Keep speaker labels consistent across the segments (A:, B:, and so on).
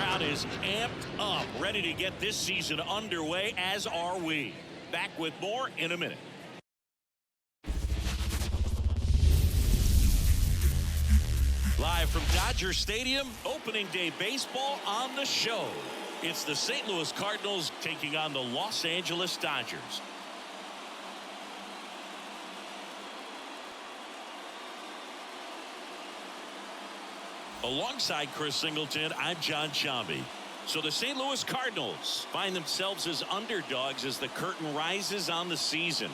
A: crowd is amped up, ready to get this season underway, as are we. Back with more in a minute. Live from Dodger Stadium, opening day baseball on the show. It's the St. Louis Cardinals taking on the Los Angeles Dodgers. Alongside Chris Singleton, I'm John Chambi. So the St. Louis Cardinals find themselves as underdogs as the curtain rises on the season.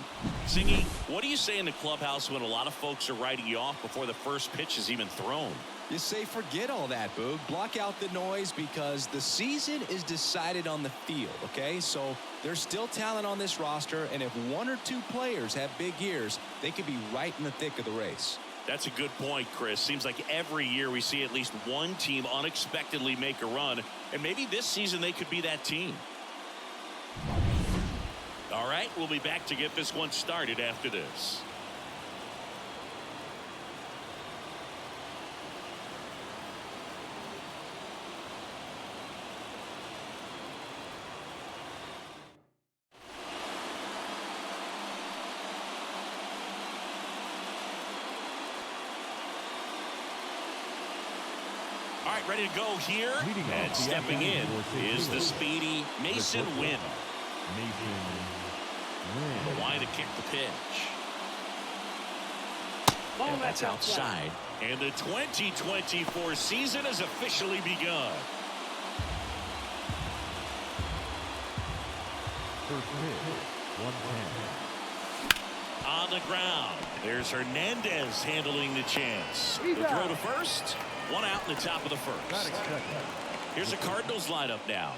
A: Singy, what do you say in the clubhouse when a lot of folks are writing you off before the first pitch is even thrown?
B: You say forget all that, Boog. Block out the noise because the season is decided on the field, okay? So there's still talent on this roster, and if one or two players have big years, they could be right in the thick of the race.
A: That's a good point, Chris. Seems like every year we see at least one team unexpectedly make a run, and maybe this season they could be that team. All right, we'll be back to get this one started after this. All right, ready to go here. And stepping in is the speedy Mason Wynn. The line to kick the pitch. And that's outside. And the 2024 season has officially begun.
C: First pitch, 110.
A: On the ground. There's Hernandez handling the chance. The throw to first. One out in the top of the first. Here's the Cardinals lineup now.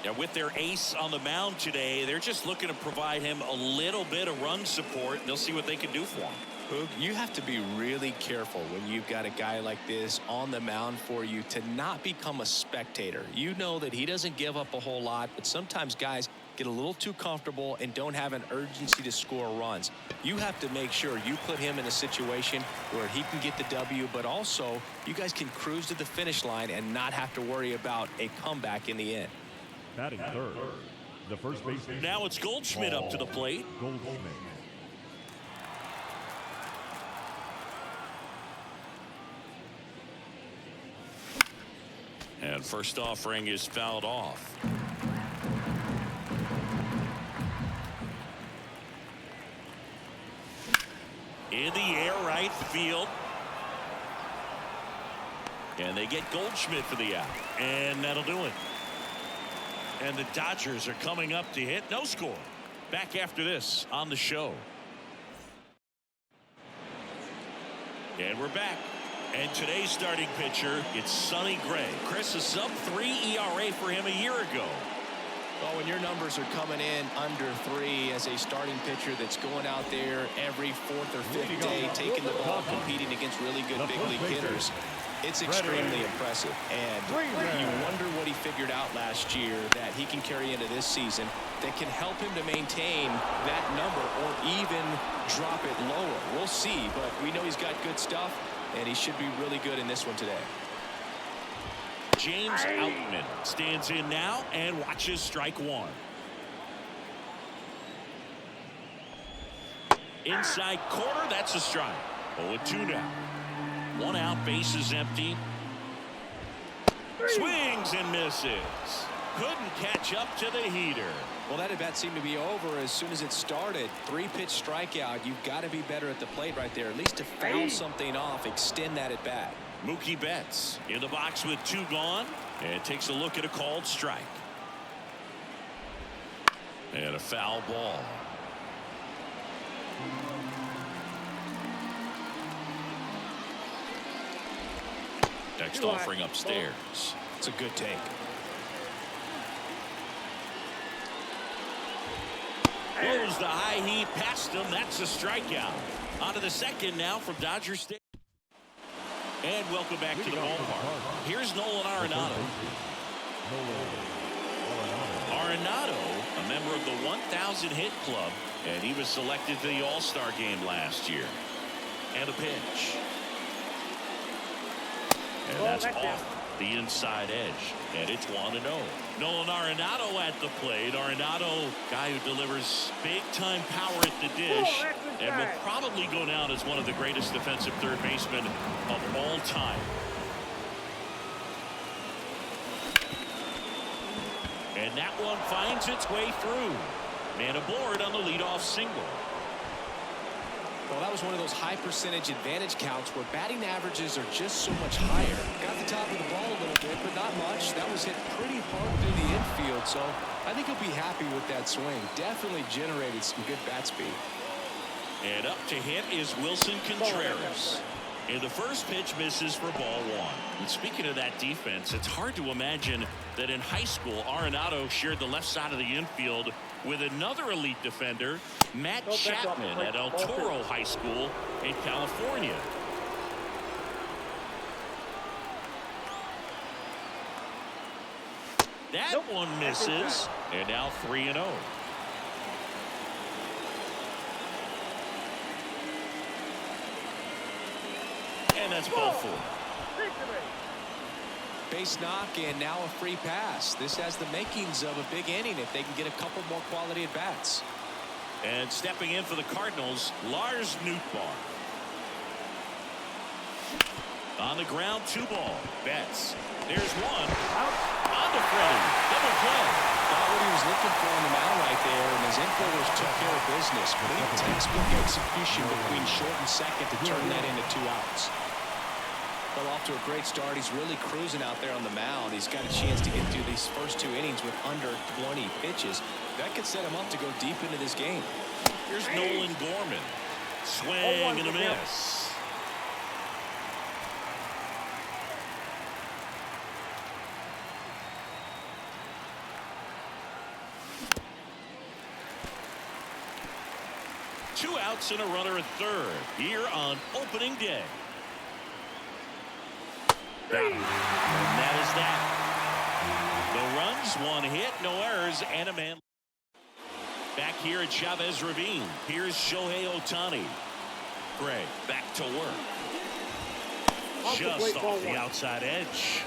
A: And with their ace on the mound today, they're just looking to provide him a little bit of run support. They'll see what they can do for him.
B: Boog, you have to be really careful when you've got a guy like this on the mound for you to not become a spectator. You know that he doesn't give up a whole lot, but sometimes guys get a little too comfortable and don't have an urgency to score runs. You have to make sure you put him in a situation where he can get the W, but also you guys can cruise to the finish line and not have to worry about a comeback in the end.
C: Batting third, the first baseman.
A: Now it's Goldschmidt up to the plate.
C: Goldschmidt.
A: And first offering is fouled off. In the air, right field. And they get Goldschmidt for the out. And that'll do it. And the Dodgers are coming up to hit. No score. Back after this on the show. And we're back. And today's starting pitcher, it's Sonny Gray. Chris, a sub-3 ERA for him a year ago.
B: Well, when your numbers are coming in under 3 as a starting pitcher that's going out there every 4th or 5th day, taking the ball, competing against really good big league hitters, it's extremely impressive. And you wonder what he figured out last year that he can carry into this season that can help him to maintain that number or even drop it lower. We'll see, but we know he's got good stuff, and he should be really good in this one today.
A: James Outman stands in now and watches strike one. Inside corner, that's a strike. 0-2 now. One out, bases empty. Swings and misses. Couldn't catch up to the heater.
B: Well, that at bat seemed to be over as soon as it started. 3-pitch strikeout. You've got to be better at the plate right there, at least to foul something off, extend that at bat.
A: Mookie Betts in the box with 2 gone, and takes a look at a called strike. And a foul ball. Next offering upstairs.
B: It's a good take.
A: Blows the high heat past him. That's a strikeout. On to the second now from Dodger Stadium. And welcome back to the ballpark. Here's Nolan Arenado. Arenado, a member of the 1,000 hit club, and he was selected to the All-Star game last year. And a pitch. And that's off. the inside edge, and it's 1-0. Nolan Arenado at the plate. Arenado, guy who delivers big-time power at the dish, and will probably go down as one of the greatest defensive third basemen of all time. And that one finds its way through. Man aboard on the leadoff single.
B: Well, that was one of those high percentage advantage counts where batting averages are just so much higher. Got the top of the ball a little bit, but not much. That was hit pretty hard through the infield, so I think he'll be happy with that swing. Definitely generated some good bat speed.
A: And up to hit is Wilson Contreras. And the first pitch misses for ball one. And speaking of that defense, it's hard to imagine that in high school, Arenado shared the left side of the infield with another elite defender, Matt Chapman, at El Toro High School in California. That one misses, and now 3-0. And that's ball four.
B: Base knock, and now a free pass. This has the makings of a big inning if they can get a couple more quality at bats.
A: And stepping in for the Cardinals, Lars Nootbaar. On the ground, 2 ball. Betts. There's one. On the front. Double play.
B: Got what he was looking for on the mound right there, and his infielders took care of business. Great textbook execution between short and second to turn that into 2 outs. Well, off to a great start. He's really cruising out there on the mound. He's got a chance to get through these first 2 innings with under 20 pitches. That could set him up to go deep into this game.
A: Here's Nolan Gorman. Swing and a miss. Two outs and a runner at third here on opening day. Got him. And that is that. The runs, 1 hit, no errors, and a man. Back here at Chavez Ravine. Here's Shohei Ohtani. Gray back to work. Just off the outside edge.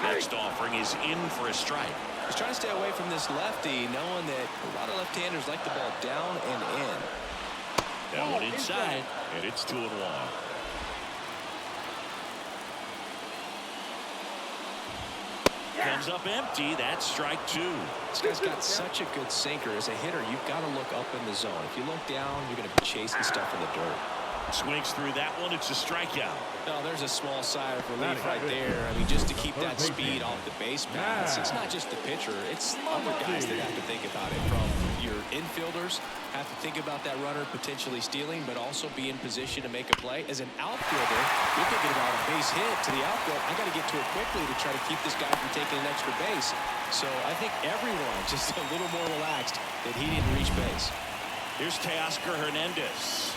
A: Next offering is in for a strike.
B: He's trying to stay away from this lefty, knowing that a lot of left-handers like the ball down and in.
A: That one inside, and it's 2-1. Comes up empty. That's strike 2.
B: This guy's got such a good sinker. As a hitter, you've got to look up in the zone. If you look down, you're going to be chasing stuff in the dirt.
A: Swings through that one. It's a strikeout.
B: Oh, there's a small sigh of relief right there. I mean, just to keep that speed off the base paths. It's not just the pitcher. It's other guys that have to think about it. From your infielders, have to think about that runner potentially stealing, but also be in position to make a play. As an outfielder, you're thinking about a base hit to the outfield. I got to get to it quickly to try to keep this guy from taking an extra base. So I think everyone just a little more relaxed that he didn't reach base.
A: Here's Teoscar Hernandez.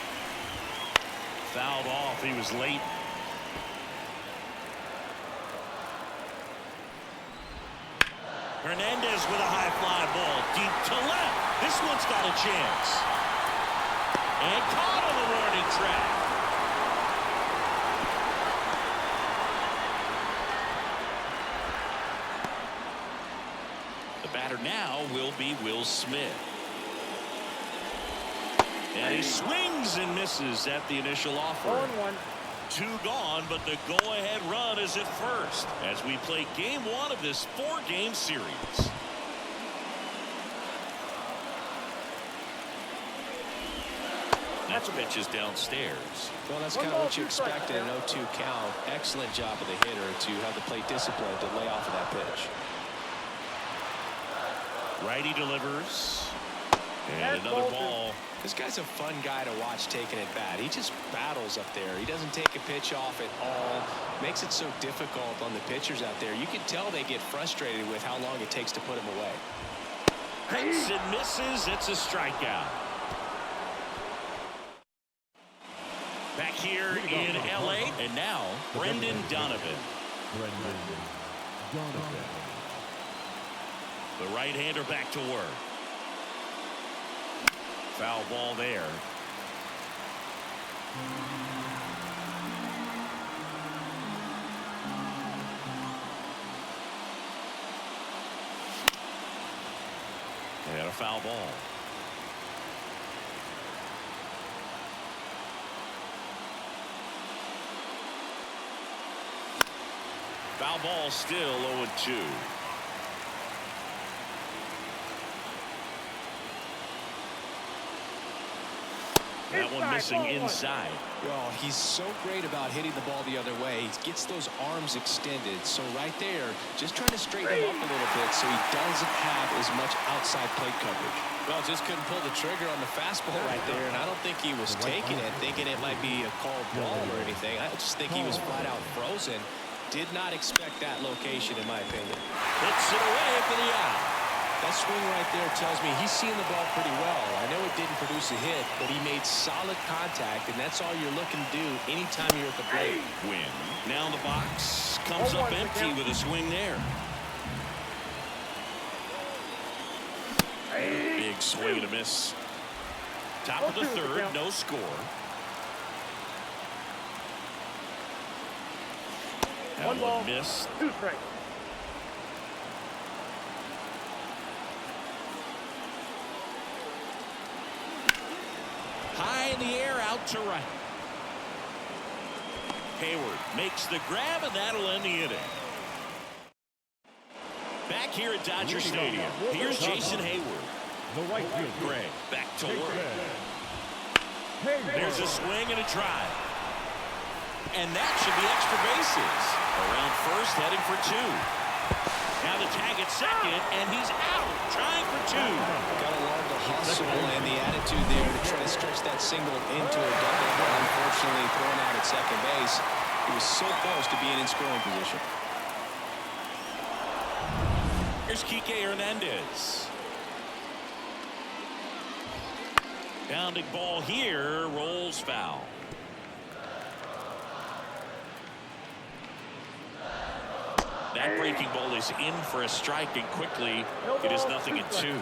A: Fouled off. He was late. Hernandez with a high fly ball deep to left. This one's got a chance. And caught on the warning track. The batter now will be Will Smith. And he swings and misses at the initial offer. 2 gone, but the go-ahead run is at first as we play game 1 of this 4-game series. That pitch is downstairs.
B: Well, that's kind of what you expect in an 0-2 count. Excellent job of the hitter to have the plate discipline to lay off of that pitch.
A: Righty delivers. And another ball.
B: This guy's a fun guy to watch taking at bat. He just battles up there. He doesn't take a pitch off at all. Makes it so difficult on the pitchers out there. You can tell they get frustrated with how long it takes to put him away.
A: Hits and misses. It's a strikeout. Back here in L.A. And now, Brendan Donovan. The right-hander back to work. Foul ball there. And a foul ball. Foul ball, still 0-2. That one missing inside.
B: Well, he's so great about hitting the ball the other way. He gets those arms extended. So right there, just trying to straighten him up a little bit so he doesn't have as much outside plate coverage. Well, just couldn't pull the trigger on the fastball right there, and I don't think he was taking it, thinking it might be a called ball or anything. I just think he was flat out frozen. Did not expect that location, in my opinion.
A: Hits it away for the out.
B: That swing right there tells me he's seeing the ball pretty well. I know it didn't produce a hit, but he made solid contact, and that's all you're looking to do anytime you're at the plate.
A: Win. Now in the box. Comes up empty with a swing there. Big swing and a miss. Top of the third, no score. That one missed. High in the air, out to right. Hayward makes the grab, and that'll end the inning. Back here at Dodger Stadium, here's Jason Hayward.
C: The right field.
A: Gray back to work. There's a swing and a drive. And that should be extra bases. Around first, heading for two. Now the tag at second, and he's out, trying for two.
B: Gotta love the hustle and the attitude there to try to stretch that single into a double, but unfortunately thrown out at second base. He was so close to being in scoring position.
A: Here's Kike Hernandez. Pounding ball here, rolls foul. That breaking ball is in for a strike, and quickly it is 0-2.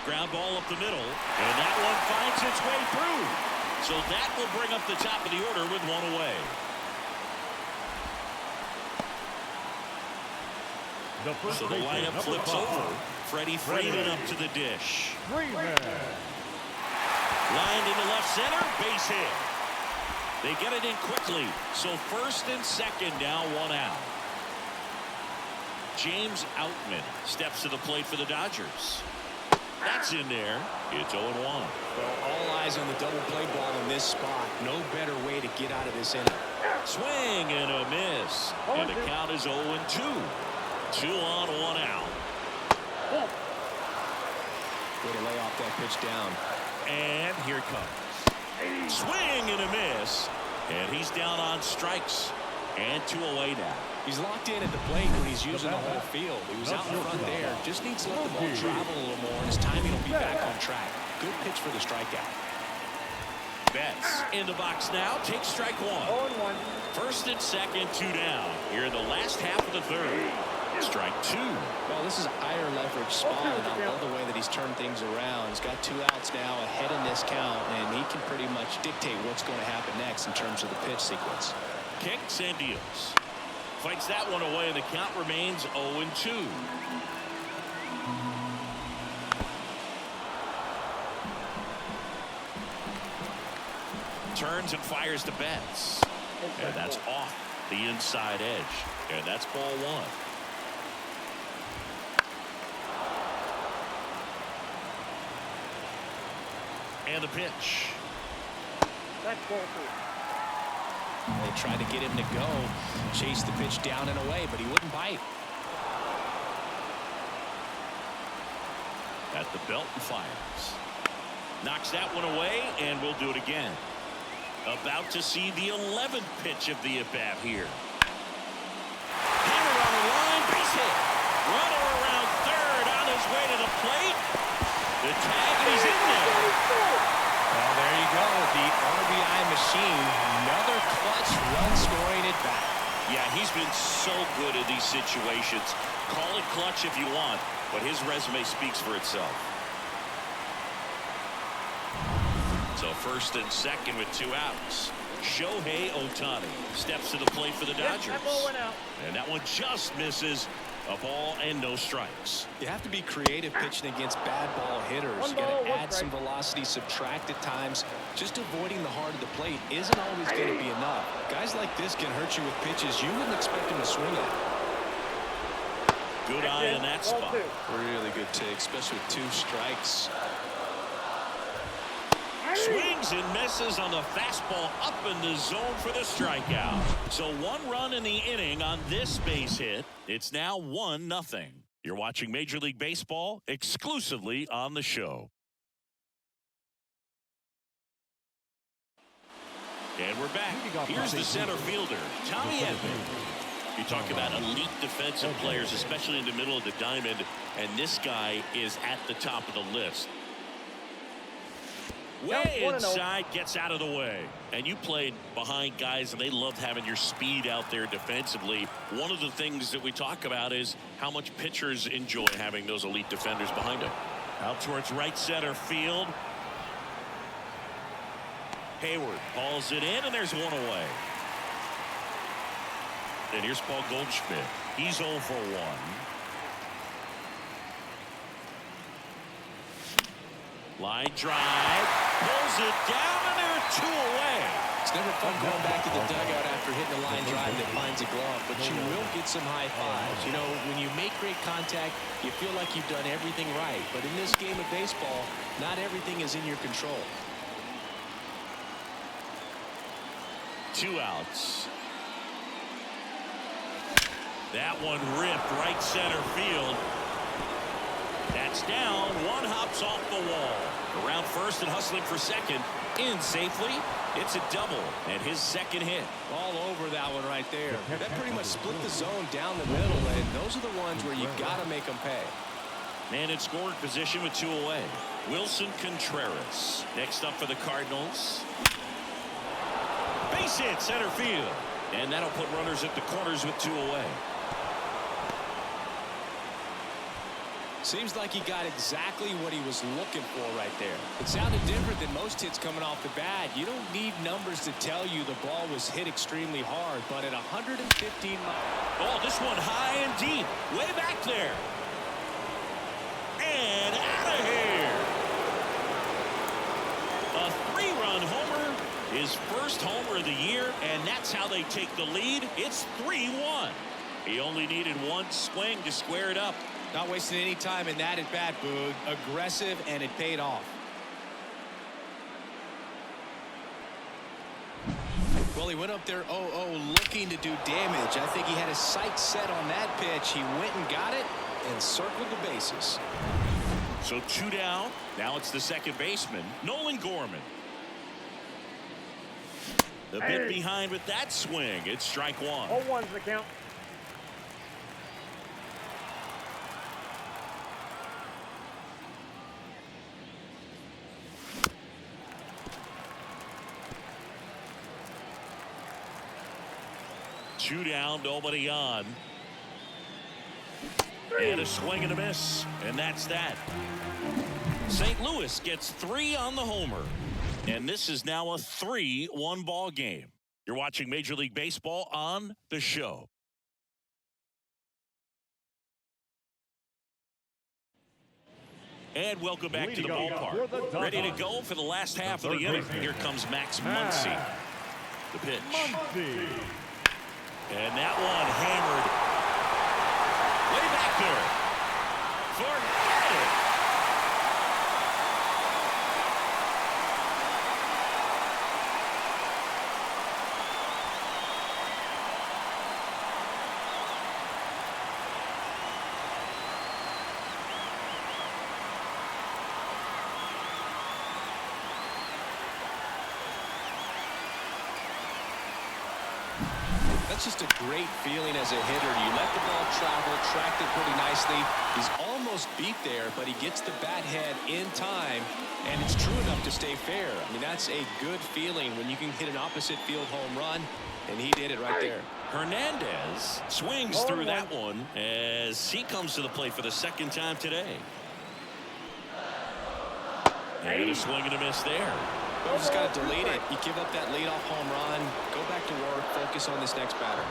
A: Ground ball up the middle, and that one finds its way through. So that will bring up the top of the order with one away. So the lineup flips over. Freddie Freeman up to the dish. Lined into left center, base hit. They get it in quickly, so first and second, now one out. James Outman steps to the plate for the Dodgers. That's in there. It's 0-1.
B: Well, all eyes on the double play ball in this spot. No better way to get out of this inning.
A: Swing and a miss. And the count is 0-2. 2 on, 1 out.
B: Way to lay off that pitch down.
A: And here it comes. Swing and a miss. And he's down on strikes. And 2 away now.
B: He's locked in at the plate when he's using the whole field. He was out in front there. Just needs to let the ball travel a little more, and his timing will be back on track. Good pitch for the strikeout.
A: Betts in the box now. Takes strike 1. First and second, 2 down. Here in the last half of the third. Strike 2.
B: Well, this is a higher leverage spot, and I love the way that he's turned things around. He's got 2 outs now ahead in this count, and he can pretty much dictate what's going to happen next in terms of the pitch sequence.
A: Kicks and deals. Fights that one away, and the count remains 0-2. Turns and fires to Betts. And that's off the inside edge. And that's ball 1. And the pitch.
D: That's ball 2.
B: They tried to get him to go, chase the pitch down and away, but he wouldn't bite.
A: At the belt and fires. Knocks that one away, and we'll do it again. About to see the 11th pitch of the at-bat here. Hammer on the line, base hit. Runner around third on his way to the plate. The tag, and he's in there.
B: Well, there you go, the RBI machine. Another clutch run scoring at bat.
A: Yeah, he's been so good in these situations. Call it clutch if you want, but his resume speaks for itself. So first and second with 2 outs. Shohei Ohtani steps to the plate for the Dodgers.
D: That ball went out.
A: And that one just misses. A ball and no strikes.
B: You have to be creative pitching against bad ball hitters. You got to add some velocity, subtract at times. Just avoiding the heart of the plate isn't always going to be enough. Guys like this can hurt you with pitches you wouldn't expect them to swing at.
A: Good eye in that spot.
B: Really good take, especially with 2 strikes.
A: Swings and misses on the fastball up in the zone for the strikeout. So 1 run in the inning on this base hit. It's now 1-0. You're watching Major League Baseball exclusively on the show. And we're back. Here's the center fielder, Tommy Edman. You talk about elite defensive players, especially in the middle of the diamond, and this guy is at the top of the list. Way inside, gets out of the way. And you played behind guys, and they loved having your speed out there defensively. One of the things that we talk about is how much pitchers enjoy having those elite defenders behind them. Out towards right center field. Hayward hauls it in, and there's 1 away. And here's Paul Goldschmidt. He's 0 for 1. Line drive, pulls it down, and there are 2 away.
B: It's never fun going back to the dugout after hitting a line drive that finds a glove, but you will get some high fives. You know, when you make great contact, you feel like you've done everything right. But in this game of baseball, not everything is in your control.
A: 2 outs. That one ripped right center field. That's down. 1 hops off the wall. Around first and hustling for second. In safely. It's a double. And his second hit.
B: All over that one right there. That pretty much split the zone down the middle. And those are the ones where you got to make them pay.
A: Man in scoring position with 2 away. Wilson Contreras. Next up for the Cardinals. Base hit center field. And that'll put runners at the corners with 2 away.
B: Seems like he got exactly what he was looking for right there. It sounded different than most hits coming off the bat. You don't need numbers to tell you the ball was hit extremely hard, but at 115 miles.
A: Oh, this one high and deep. Way back there. And out of here. A 3-run homer. His first homer of the year, and that's how they take the lead. It's 3-1. He only needed 1 swing to square it up.
B: Not wasting any time in that at bat, Boog. Aggressive, and it paid off. Well, he went up there 0-0 looking to do damage. I think he had his sights set on that pitch. He went and got it and circled the bases.
A: So 2 down. Now it's the second baseman, Nolan Gorman. The bit behind with that swing. It's strike 1.
D: 0-1's the count.
A: Two down, nobody on. And a swing and a miss. And that's that. St. Louis gets 3 on the homer. And this is now a 3-1 ball game. You're watching Major League Baseball on the show. And welcome back to the ballpark. Ready to go for the last half of the inning. Here comes Max Muncy. The pitch. And that one hammered way back there. Forget it.
B: That's just a great feeling as a hitter. You let the ball travel, tracked it pretty nicely. He's almost beat there, but he gets the bat head in time, and it's true enough to stay fair. I mean, that's a good feeling when you can hit an opposite field home run, and he did it right there.
A: Hernandez swings through that one as he comes to the plate for the second time today. And a swing and a miss there.
B: Well, just got to delete it. You give up that leadoff home run. Go back to work. Focus on this next batter.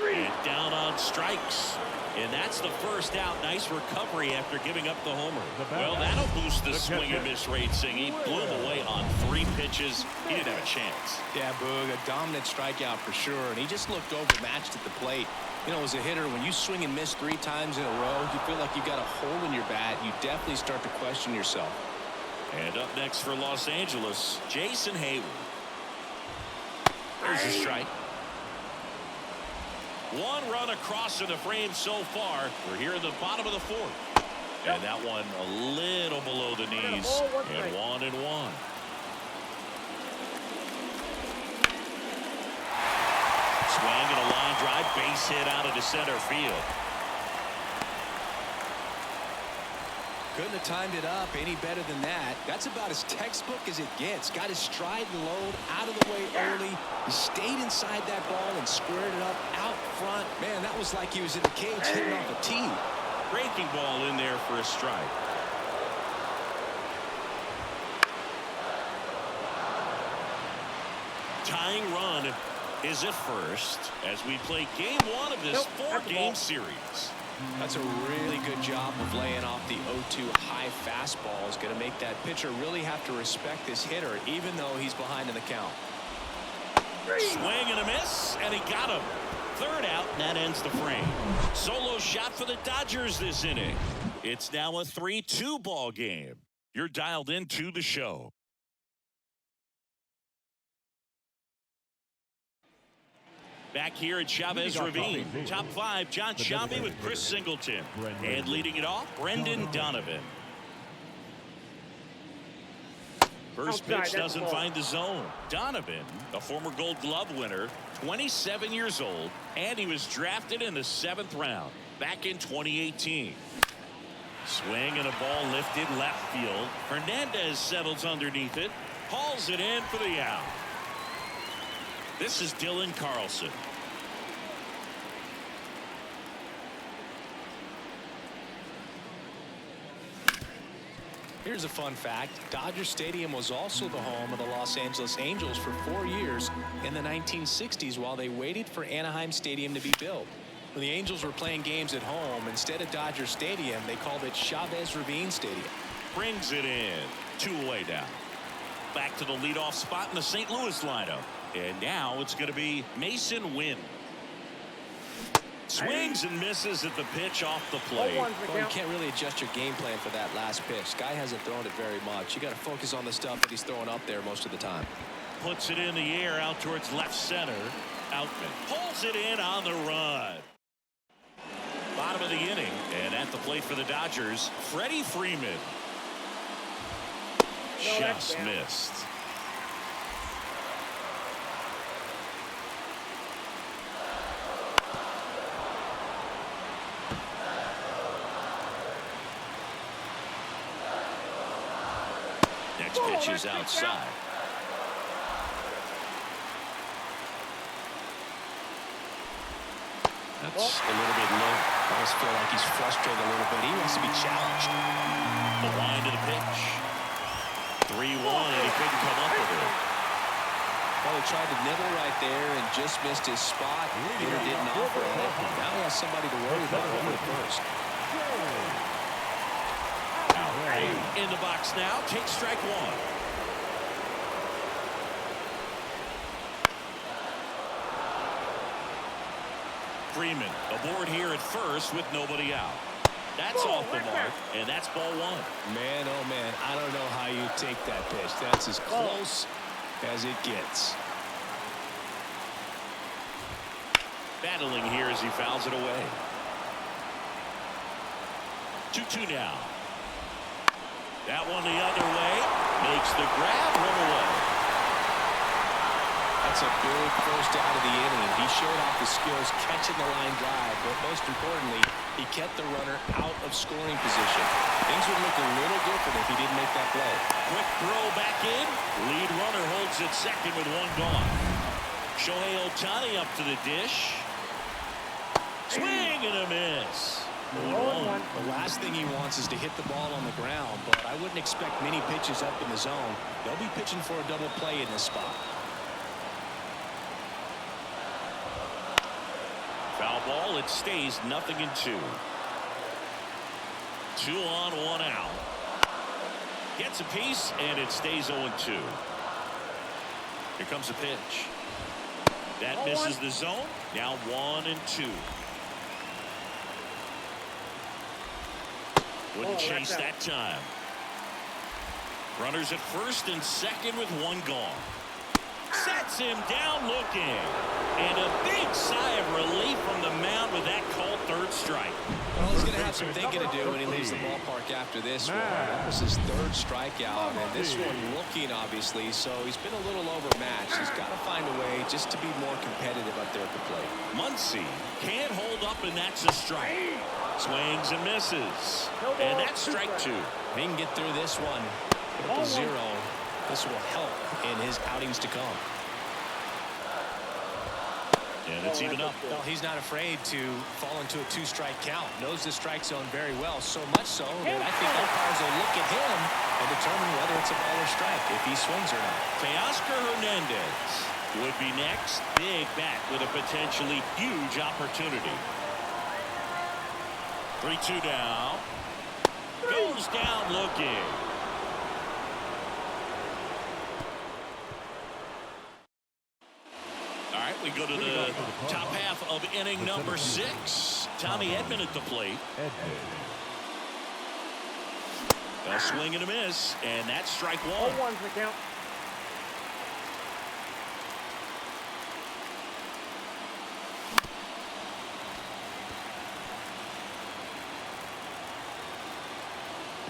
A: And down on strikes. And that's the first out. Nice recovery after giving up the homer. Well, that'll boost the swing and miss rate, Singy. Blew him away on 3 pitches. He didn't have a chance.
B: Yeah, Boog, a dominant strikeout for sure. And he just looked overmatched at the plate. You know, as a hitter, when you swing and miss 3 times in a row, you feel like you've got a hole in your bat. You definitely start to question yourself.
A: And up next for Los Angeles, Jason Hayward. There's a strike. 1 run across in the frame so far. We're here in the bottom of the 4th. And that one a little below the knees. And 1-1. Swing and a line drive, base hit out of the center field.
B: Couldn't have timed it up any better than that. That's about as textbook as it gets. Got his stride and load out of the way early. He stayed inside that ball and squared it up out front. Man, that was like he was in the cage hitting off a tee.
A: Breaking ball in there for a strike. Tying run is at first as we play game 1 of this 4-game series.
B: That's a really good job of laying off the 0-2 high fastball. Is going to make that pitcher really have to respect this hitter, even though he's behind in the count.
A: Swing and a miss, and he got him. 3rd out, and that ends the frame. Solo shot for the Dodgers this inning. It's now a 3-2 ball game. You're dialed into the show. Back here at Chavez Ravine. Top 5, John Shambi with Chris Singleton. And leading it off, Brendan Donovan. First pitch doesn't find the zone. Donovan, a former Gold Glove winner, 27 years old, and he was drafted in the 7th round back in 2018. Swing and a ball lifted left field. Hernandez settles underneath it, hauls it in for the out. This is Dylan Carlson.
B: Here's a fun fact. Dodger Stadium was also the home of the Los Angeles Angels for 4 years in the 1960s while they waited for Anaheim Stadium to be built. When the Angels were playing games at home, instead of Dodger Stadium, they called it Chavez Ravine Stadium.
A: Brings it in. 2 away down. Back to the leadoff spot in the St. Louis lineup. And now it's going to be Mason Wynn. Swings and misses at the pitch off the plate.
B: Well, you can't really adjust your game plan for that last pitch. Guy hasn't thrown it very much. You got to focus on the stuff that he's throwing up there most of the time.
A: Puts it in the air out towards left center. Outman pulls it in on the run. Bottom of the inning, and at the plate for the Dodgers, Freddie Freeman. Just missed. Next pitch is outside. That's a little bit low.
B: I almost feel like he's frustrated a little bit. He wants to be challenged.
A: The wind of the pitch. 3-1, and he couldn't come up with it.
B: Well, he tried to nibble right there and just missed his spot. Hitter didn't offer it. Now he has somebody to worry about over the first.
A: In the box now, takes strike 1. Freeman aboard here at first with nobody out. That's off the mark, and that's ball 1.
B: Man, oh man, I don't know how you take that pitch. That's as close as it gets.
A: Battling here as he fouls it away. 2-2 now. That one the other way. Makes the grab, 1 away.
B: That's a big first out of the inning. He showed off his skills catching the line drive, but most importantly, he kept the runner out of scoring position. Things would look a little different if he didn't make that play.
A: Quick throw back in. Lead runner holds it second with 1 gone. Shohei Ohtani up to the dish. Swing and a miss. 0-1.
B: The last thing he wants is to hit the ball on the ground, but I wouldn't expect many pitches up in the zone. They'll be pitching for a double play in this spot.
A: Foul ball. It stays 0-2. 2 on, 1 out. Gets a piece, and it stays 0-2. Here comes a pitch. That misses the zone. Now 1-2. Wouldn't chase that time. Runners at first and second with 1 gone. Sets him down looking. And a big sigh of relief from the mound with that called 3rd strike.
B: Well, he's going to have some thinking to do when he leaves the ballpark after this one. That was his 3rd strikeout, and this one looking, obviously, so he's been a little overmatched. He's got to find a way just to be more competitive up there at the plate.
A: Muncy can't hold up, and that's a strike. Swings and misses. And that's strike 2.
B: If he can get through this one with a 0, this will help in his outings to come.
A: And it's even up.
B: Well, he's not afraid to fall into a 2-strike count. Knows the strike zone very well, so much so that I think umpires will look at him and determine whether it's a ball or strike, if he swings or not.
A: Teoscar Hernandez would be next. Big bat with a potentially huge opportunity. 3-2 now. Goes down looking. All right, we go to the top half of inning number 6. Tommy Edman at the plate. A swing and a miss, and that's strike 1.
D: 0-1's the count.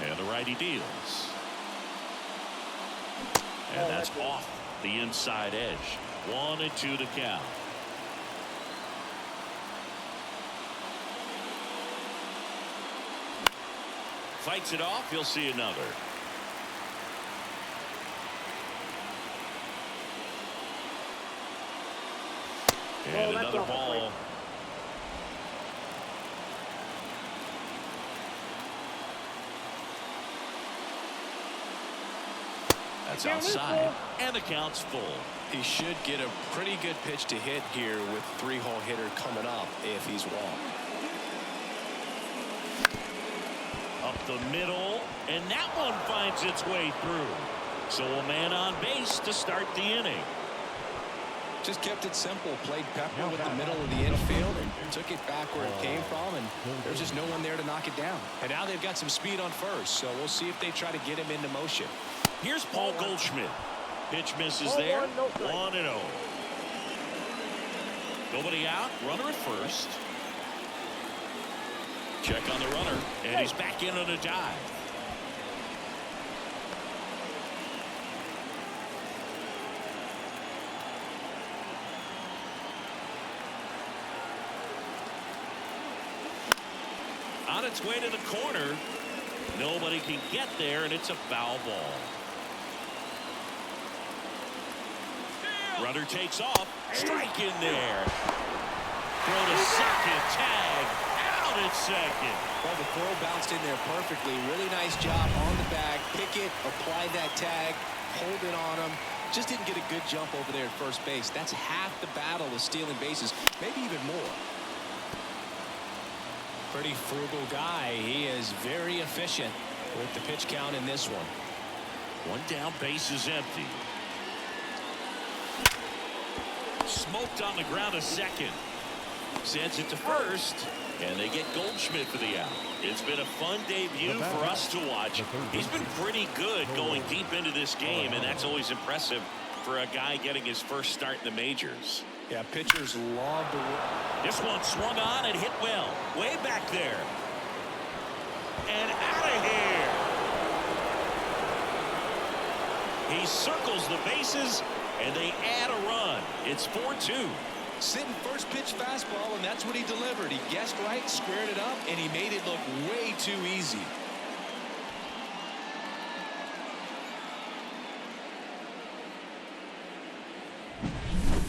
A: And the righty deals. And that's off the inside edge. 1-2 to count. Fights it off. He'll see another. And another ball. That's outside, and the count's full.
B: He should get a pretty good pitch to hit here with 3-hole hitter coming up if he's walked.
A: Up the middle, and that one finds its way through. So a man on base to start the inning.
B: Just kept it simple. Played pepper with the middle of the infield and took it back where it came from, and there's just no one there to knock it down. And now they've got some speed on first, so we'll see if they try to get him into motion.
A: Here's Paul Goldschmidt. Pitch misses there. 1-0. Nobody out. Runner at first. Check on the runner, and he's back in on a dive. On its way to the corner. Nobody can get there, and it's a foul ball. Runner takes off. Strike in there. Throw to second. Tag. Out at second.
B: Well, the throw bounced in there perfectly. Really nice job on the bag. Pick it, apply that tag, hold it on him. Just didn't get a good jump over there at first base. That's half the battle of stealing bases, maybe even more. Pretty frugal guy. He is very efficient with the pitch count in this one.
A: One down, base is empty. Smoked on the ground a second. Sends it to first, and they get Goldschmidt for the out. It's been a fun debut for us to watch. He's been pretty good going deep into this game, and that's always impressive for a guy getting his first start in the majors.
B: Yeah, pitchers love to work.
A: This one swung on and hit well. Way back there. And out of here. He circles the bases, and they add a run. It's 4-2.
B: Sitting first pitch fastball, and that's what he delivered. He guessed right, squared it up, and he made it look way too easy.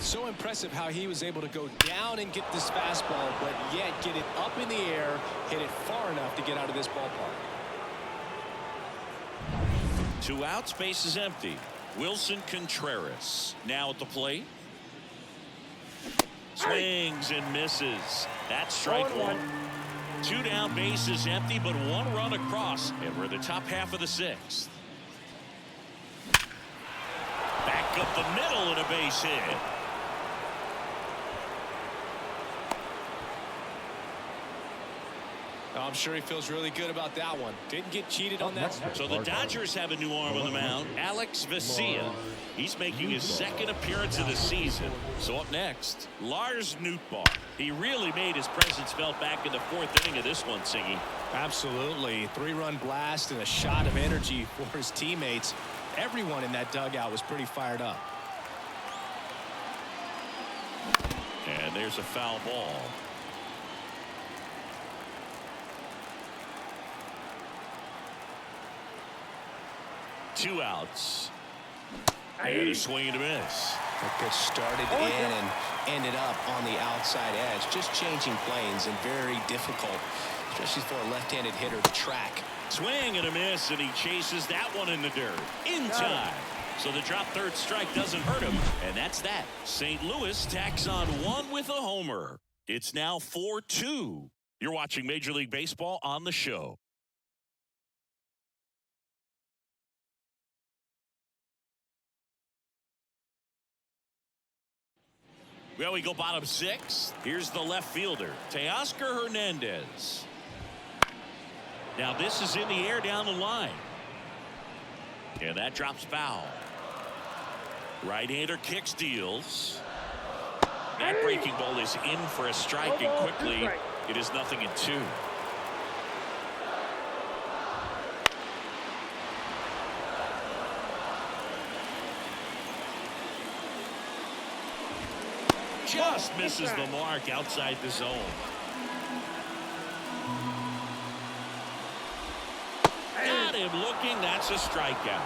B: So impressive how he was able to go down and get this fastball, but yet get it up in the air, hit it far enough to get out of this ballpark.
A: 2 outs, base is empty. Wilson Contreras now at the plate. Swings and misses. That's strike 1. 2 down, base is empty, but 1 run across, and we're in the top half of the 6th. Back up the middle and a base hit.
B: I'm sure he feels really good about that one. Didn't get cheated on that.
A: So the Dodgers have a new arm on the mound, Alex Vesia. He's making his 2nd appearance of the season. So up next, Lars Nootbaar. He really made his presence felt back in the 4th inning of this one, Siggy.
B: Absolutely. 3-run blast and a shot of energy for his teammates. Everyone in that dugout was pretty fired up.
A: And there's a foul ball. Two outs. And a swing and a miss.
B: The pitch started in and ended up on the outside edge. Just changing planes and very difficult, especially for a left-handed hitter to track.
A: Swing and a miss, and he chases that one in the dirt. In time. So the drop third strike doesn't hurt him. And that's that. St. Louis tacks on 1 with a homer. It's now 4-2. You're watching Major League Baseball on the show. Well, we go bottom 6. Here's the left fielder, Teoscar Hernandez. Now this is in the air down the line. And that drops foul. Right-hander kicks, deals. That breaking ball is in for a strike, and quickly it is 0-2. Just misses the mark outside the zone. Got him looking. That's a strikeout.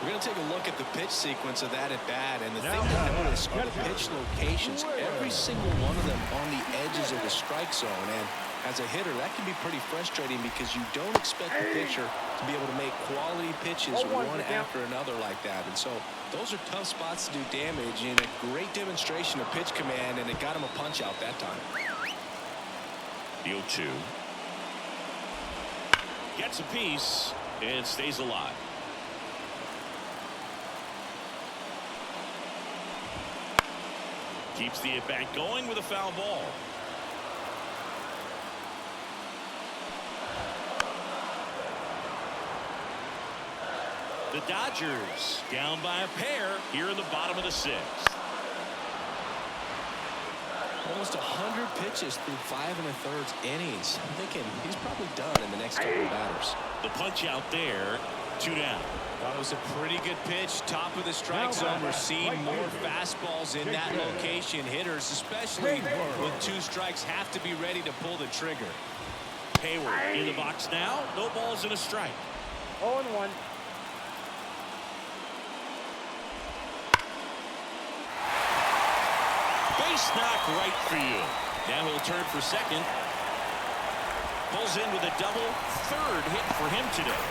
B: We're going to take a look at the pitch sequence of that at bat, and the thing to notice are the pitch locations. Every single one of them on the edges of the strike zone, and as a hitter, that can be pretty frustrating because you don't expect the pitcher to be able to make quality pitches one after another like that. And so those are tough spots to do damage, and a great demonstration of pitch command, and it got him a punch out that time.
A: The 0-2. Gets a piece and stays alive. Keeps the at-bat going with a foul ball. The Dodgers down by a pair here in the bottom of the 6th.
B: Almost 100 pitches through 5 1/3 innings. I'm thinking he's probably done in the next couple of batters.
A: The punch out there, 2 down.
B: That was a pretty good pitch. Top of the strike zone. We're seeing more fastballs in that location. Hitters, especially with 2 strikes, have to be ready to pull the trigger.
A: Hayward in the box now. No balls and a strike.
D: 0-1.
A: Base knock right field. Now he'll turn for second. Pulls in with a double. 3rd hit for him today.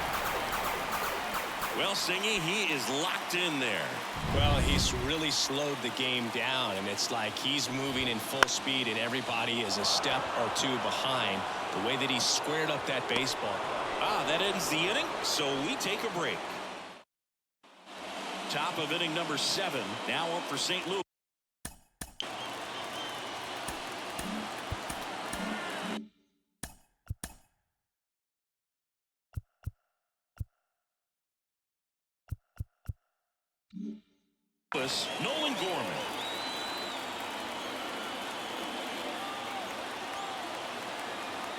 A: Well, Singy, he is locked in there.
B: Well, he's really slowed the game down, and it's like he's moving in full speed, and everybody is a step or 2 behind. The way that he squared up that baseball.
A: That ends the inning, so we take a break. Top of inning number 7. Now up for St. Louis. Nolan Gorman.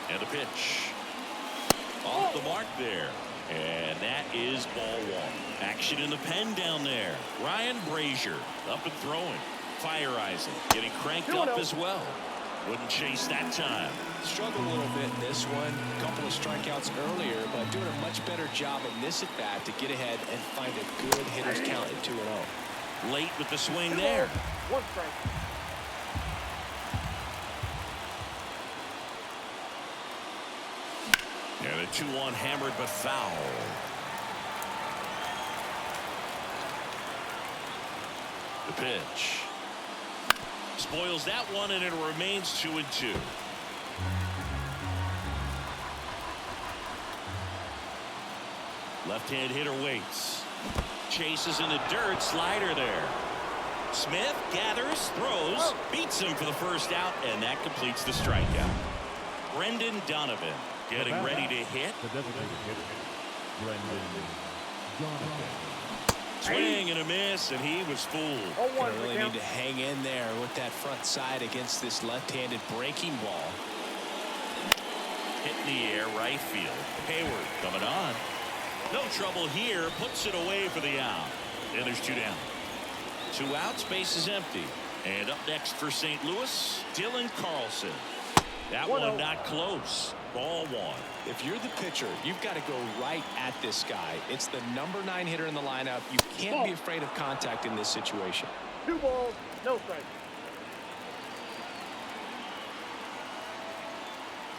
A: And a pitch. Off the mark there. And that is ball 1. Action in the pen down there. Ryan Brazier up and throwing. Fire-izing. Getting cranked up as well. Wouldn't chase that time.
B: Struggled a little bit in this one. A couple of strikeouts earlier, but doing a much better job in this at-bat to get ahead and find a good hitter's count at 2-0.
A: Late with the swing there.
D: One strike.
A: And a 2-1 hammered but foul. The pitch. Spoils that one, and it remains 2-2. Left-hand hitter waits. Chases in the dirt. Slider there. Smith gathers, throws, beats him for the first out, and that completes the strikeout. Brendan Donovan getting ready to hit.
C: The designated hitter, Brendan Donovan.
A: Swing and a miss, and he was fooled.
B: Gonna really need to hang in there with that front side against this left-handed breaking ball.
A: Hit in the air, right field. Hayward coming on. No trouble here, puts it away for the out. And there's 2 down. 2 outs, base is empty. And up next for St. Louis, Dylan Carlson. That one not close. Ball 1.
B: If you're the pitcher, you've got to go right at this guy. It's the number 9 hitter in the lineup. You can't be afraid of contact in this situation.
D: 2 balls, no strike.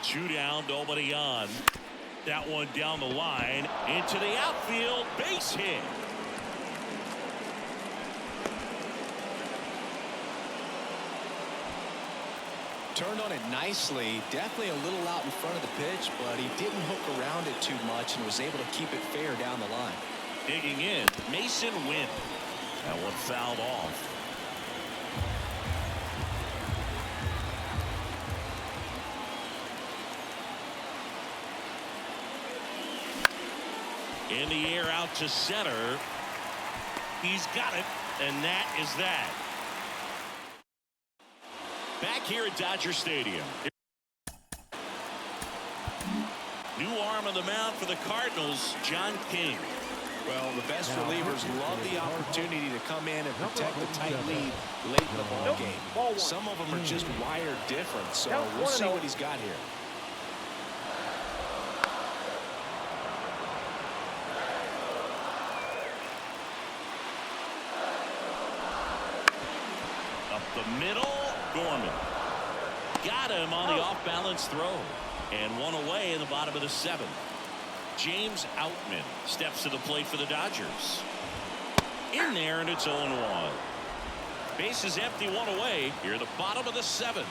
A: 2 down, nobody on. That one down the line into the outfield, base hit.
B: Turned on it nicely, definitely a little out in front of the pitch, but he didn't hook around it too much and was able to keep it fair down the line.
A: Digging in, Mason Wynn. That one fouled off. In the air out to center. He's got it, and that is that. Back here at Dodger Stadium. New arm on the mound for the Cardinals, John King.
B: Well, the best relievers love the opportunity to come in and protect the tight lead late in the ball game. Some of them are just wired different, so we'll see what he's got here.
A: Up the middle, Gorman. Got him on the off-balance throw. And one away in the bottom of the 7th. James Outman steps to the plate for the Dodgers. In there, and it's 0-1. Base is empty, 1 away. Here at the bottom of the 7th.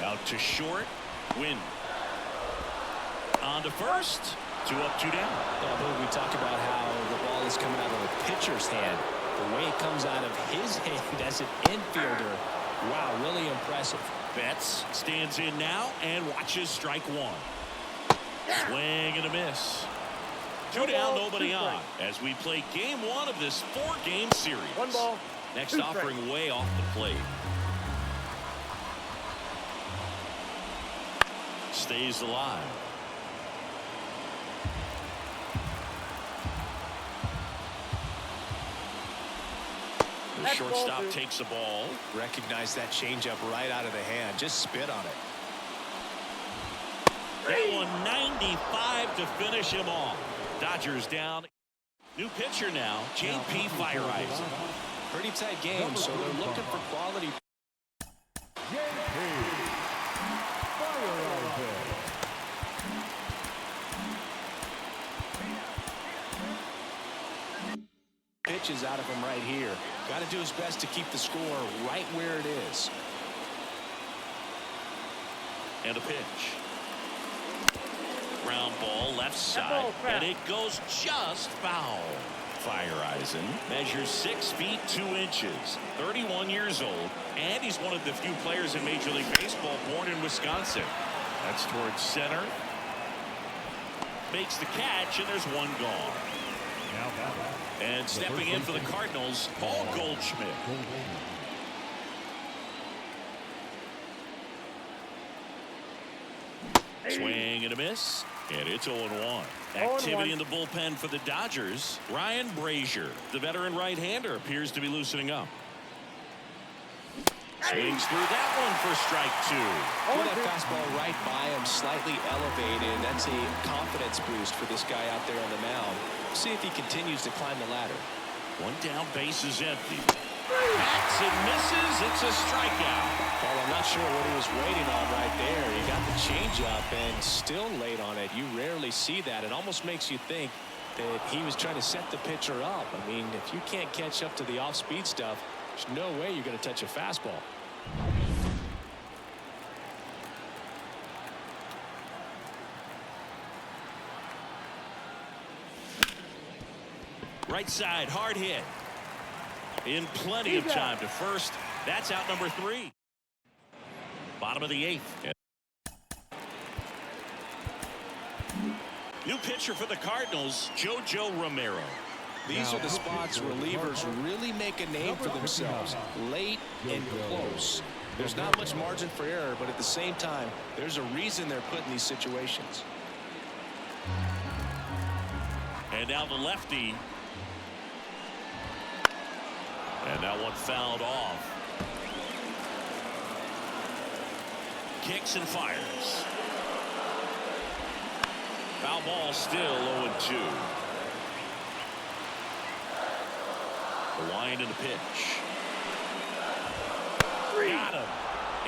A: Out to short. Win. On to first. 2 up, 2 down.
B: We talk about how the ball is coming out of the pitcher's hand. The way it comes out of his hand as an infielder. Wow, really impressive.
A: Betts stands in now and watches strike 1. Swing and a miss. 2 down, nobody on, as we play game 1 of this 4-game series.
D: 1 ball.
A: Next offering way off the plate. Stays alive. The shortstop takes the ball.
B: Recognize that changeup right out of the hand. Just spit on it.
A: That one 95 to finish him off. Dodgers down. New pitcher now, J.P. Fireisen.
B: Pretty tight game, so they're looking for quality. Pitches out of him right here. Got to do his best to keep the score right where it is.
A: And a pitch. Ground ball left side, and it goes just foul. Fireisen measures 6 feet 2 inches, 31 years old, and he's one of the few players in Major League Baseball born in Wisconsin. That's towards center. Makes the catch, and there's 1 gone. And stepping in for the Cardinals, Paul Goldschmidt. Swing and a miss, and it's 0-1. Activity in the bullpen for the Dodgers. Ryan Brazier, the veteran right-hander, appears to be loosening up. Swings through that one for strike 2.
B: Threw that fastball right by him, slightly elevated. That's a confidence boost for this guy out there on the mound. See if he continues to climb the ladder.
A: One down, base is empty. Bats and misses. It's a strikeout.
B: Well, I'm not sure what he was waiting on right there. He got the changeup and still late on it. You rarely see that. It almost makes you think that he was trying to set the pitcher up. I mean, if you can't catch up to the off-speed stuff, there's no way you're going to touch a fastball.
A: Right side, hard hit. In plenty of time to first. That's out number 3. Bottom of the 8th. New pitcher for the Cardinals, Jojo Romero.
B: These are the spots relievers really make a name for themselves. Late and close. There's not much margin for error, but at the same time, there's a reason they're put in these situations.
A: And now the lefty. And that one fouled off. Kicks and fires. Foul ball, still 0-2. The wind and the pitch. Got him.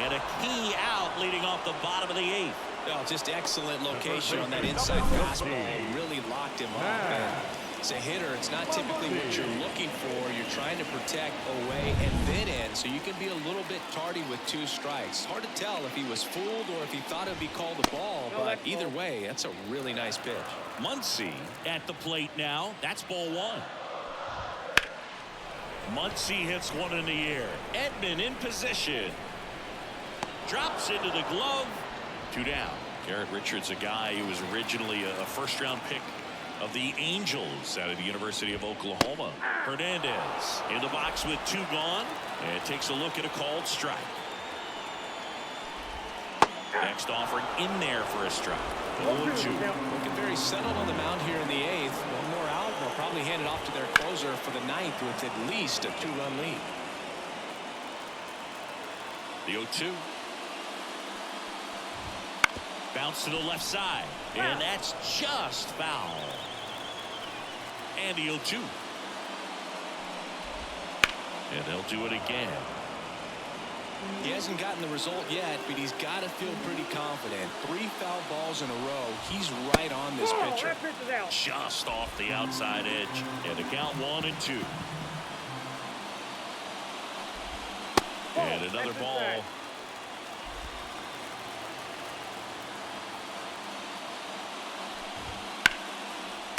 A: And a key out leading off the bottom of the 8th.
B: Oh, just excellent location on that inside fastball. Really locked him up. And as a hitter, it's not typically what you're looking for. You're trying to protect away and then in, so you can be a little bit tardy with 2 strikes. Hard to tell if he was fooled or if he thought it would be called a ball, but either way, that's a really nice pitch.
A: Muncy at the plate now. That's ball 1. Muncy hits one in the air. Edman in position. Drops into the glove. 2 down. Garrett Richards, a guy who was originally a first-round pick of the Angels out of the University of Oklahoma. Hernandez in the box with 2 gone, and takes a look at a called strike. Next offering in there for a strike. 0-2.
B: Looking very settled on the mound here in the 8th. One more out, and they'll probably hand it off to their closer for the 9th with at least a 2-run lead.
A: The 0-2. Bounce to the left side, and that's just foul. And the 0-2. And they'll do it again.
B: He hasn't gotten the result yet, but he's got to feel pretty confident. 3 foul balls in a row. He's right on this pitcher.
A: Just off the outside edge. And the count 1-2. And another ball.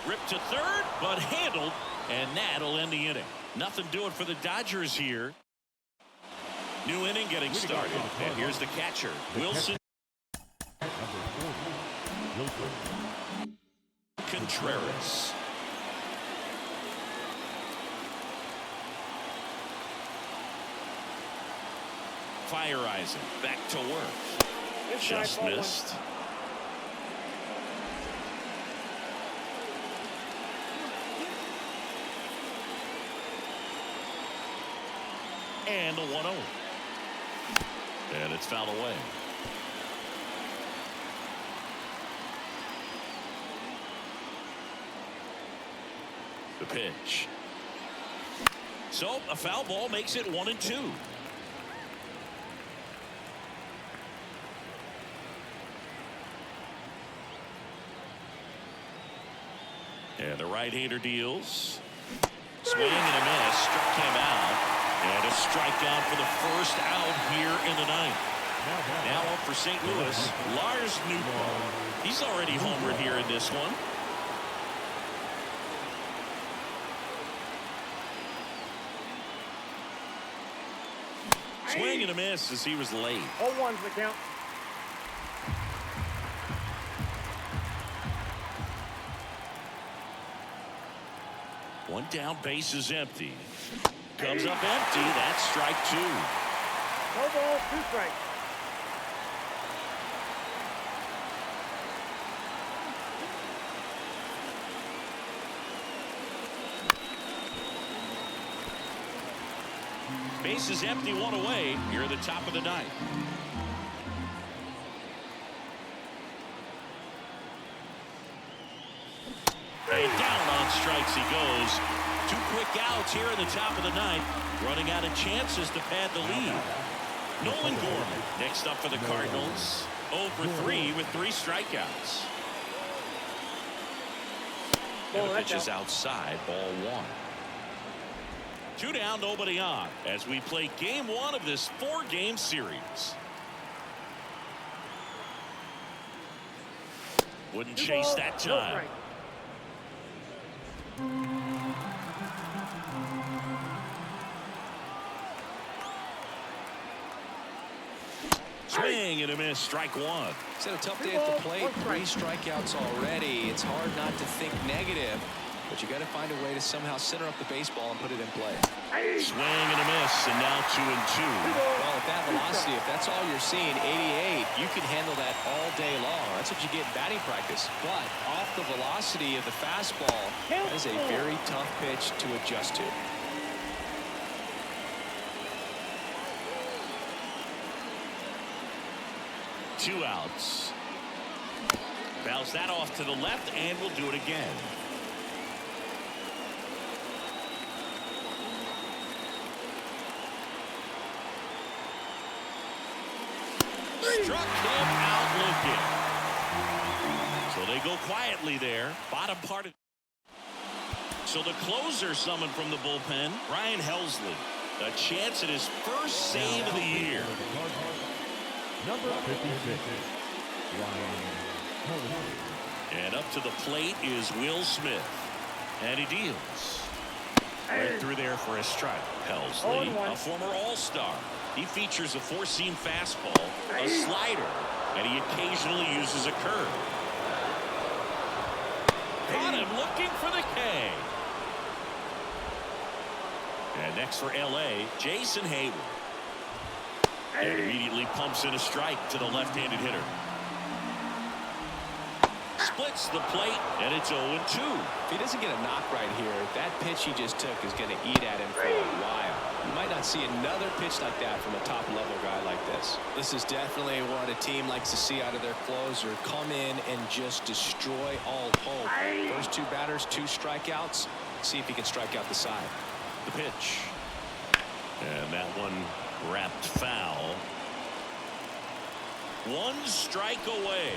A: Ripped to third, but handled, and that'll end the inning. Nothing doing for the Dodgers here. New inning getting started, and here's the catcher, Wilson Contreras. Fireizing back to work. Just missed. And a 1-0. And it's fouled away. The pitch. So a foul ball makes it 1-2. And the right-hander deals. Swing and a miss. Struck him out. And a strikeout for the first out here in the 9th. Now up for St. Louis, Lars Nootbaar. He's already homered here in this one. Swing and a miss as he was late.
D: 0-1's the count.
A: One down, base is empty. Comes up empty. That's strike 2.
D: No balls, 2 strikes.
A: Base is empty, 1 away. Here at the top of the 9th. And down on strike he goes. 2 quick outs here in the top of the ninth. Running out of chances to pad the lead. Nolan Gorman next up for the Cardinals. 0 for 3 with 3 strikeouts. And the pitch is outside, ball 1. 2 down, nobody on, as we play game 1 of this 4-game series. Wouldn't chase that time. Swing and a miss, strike 1.
B: It's had a tough day at the plate. 3 strikeouts already. It's hard not to think negative, but you got to find a way to somehow center up the baseball and put it in play.
A: Swing and a miss, and now 2 and 2.
B: Well, at that velocity, if that's all you're seeing, 88, you can handle that all day long. That's what you get in batting practice. But off the velocity of the fastball, that is a very tough pitch to adjust to.
A: Two outs. Bounce that off to the left, and we'll do it again. Struck him out looking. So they go quietly there. Bottom part of. So the closer summoned from the bullpen, Ryan Helsley. A chance at his first save of the year.
C: Number 56, Ryan Helsley.
A: And up to the plate is Will Smith. And he deals. Right through there for a strike. Helsley, a former All-Star. He features a 4-seam fastball, a slider, and he occasionally uses a curve. Got him looking for the K. And next for L.A., Jason Hayward. And immediately pumps in a strike to the left-handed hitter. Splits the plate, and it's 0-2.
B: If he doesn't get a knock right here, that pitch he just took is going to eat at him for a while. You might not see another pitch like that from a top-level guy like this. This is definitely what a team likes to see out of their closer. Come in and just destroy all hope. First 2 batters, 2 strikeouts. See if he can strike out the side.
A: The pitch. And that one wrapped foul. 1 strike away.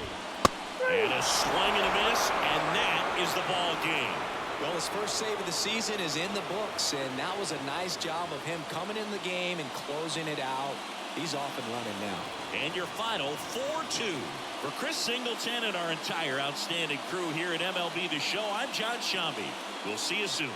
A: And a swing and a miss, and that is the ball game.
B: Well, his first save of the season is in the books, and that was a nice job of him coming in the game and closing it out. He's off and running now.
A: And your final 4-2. For Chris Singleton and our entire outstanding crew here at MLB The Show, I'm John Shambi. We'll see you soon.